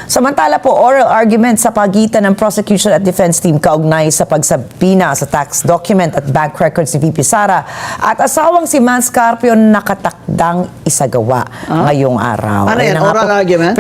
Samantala po, oral argument sa pagitan ng prosecution at defense team kaugnay sa pagsabina sa tax document at bank records ni VP Sara at asawang si Mans Carpio nakatakdang isagawa ngayong araw. Ano yan, Ayun na nga oral po, argument?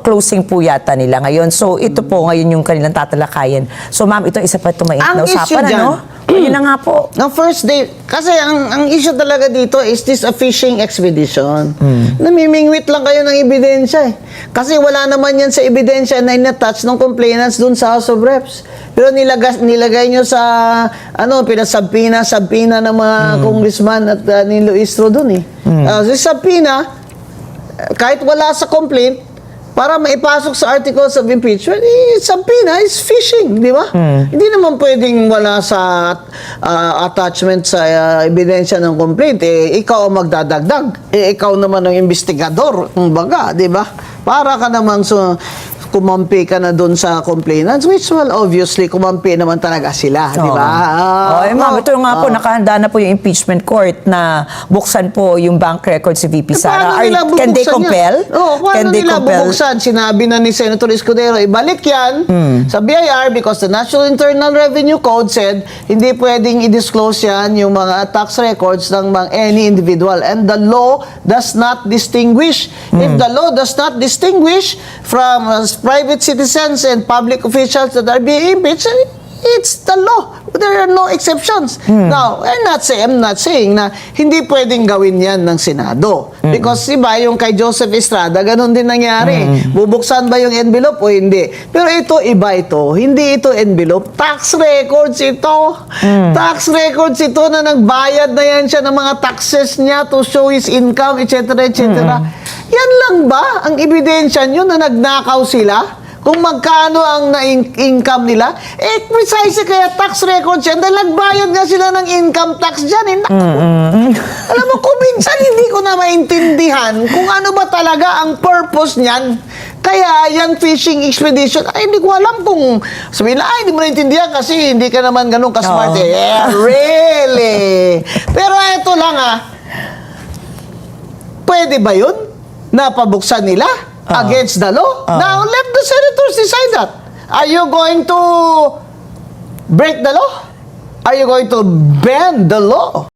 closing po yata nila ngayon. So ito po ngayon yung kanilang tatalakayin. So ma'am, ito isa pa ito mainit na Ang issue usapan, dyan, ano? Yun na nga po. No, first day, kasi ang issue talaga dito is this a fishing expedition. Namimingwit lang kayo ng ebidensya eh. Kasi wala naman yan sa ebidensya na in-attach ng complainants dun sa House of Reps. Pero nilagay nyo sa, sabina ng mga congressman at ni Luistro dun eh. Sa sabina, kahit wala sa complaint, para maipasok sa articles of impeachment, subpoena is fishing, di ba? Hindi naman pwedeng wala sa attachment sa ebidensya ng complaint. Ikaw ang magdadagdag. Ikaw naman ang investigador, kumbaga, di ba? Para ka namang kumampi ka na doon sa complainants, which, well, obviously, kumampi naman talaga sila, di ba? Ma'am, ito nga po, nakahanda na po yung impeachment court na buksan po yung bank record si VP Sara. Can they compel? Paano nila bubuksan? Sinabi na ni Senator Escudero, ibalik yan sa BIR because the National Internal Revenue Code said hindi pwedeng i-disclose yan yung mga tax records ng any individual. And the law does not distinguish. If the law does not distinguish from private citizens and public officials that are being impeached, it's the law. There are no exceptions. Now, I'm not saying na hindi pwedeng gawin yan ng Senado. Because, diba, yung kay Joseph Estrada, ganun din nangyari. Bubuksan ba yung envelope o hindi? Pero ito, iba ito. Hindi ito envelope. Tax records ito. Tax records ito na nagbayad na yan siya ng mga taxes niya to show his income, etc., etc. Yan lang ba ang ebidensya nyo na nagnakaw sila? Kung magkano ang income nila, precisely kaya tax records yan, dahil nagbayad nga sila ng income tax dyan. Alam mo, kung minsan hindi ko na maintindihan kung ano ba talaga ang purpose niyan. Kaya yan fishing expedition, hindi ko alam kung sabihin na, hindi mo naintindihan kasi hindi ka naman ganun ka-smart. Really? Pero ito lang pwede ba yun? Napabuksan nila? Against the law? Now, let the senators decide that. Are you going to break the law? Are you going to bend the law?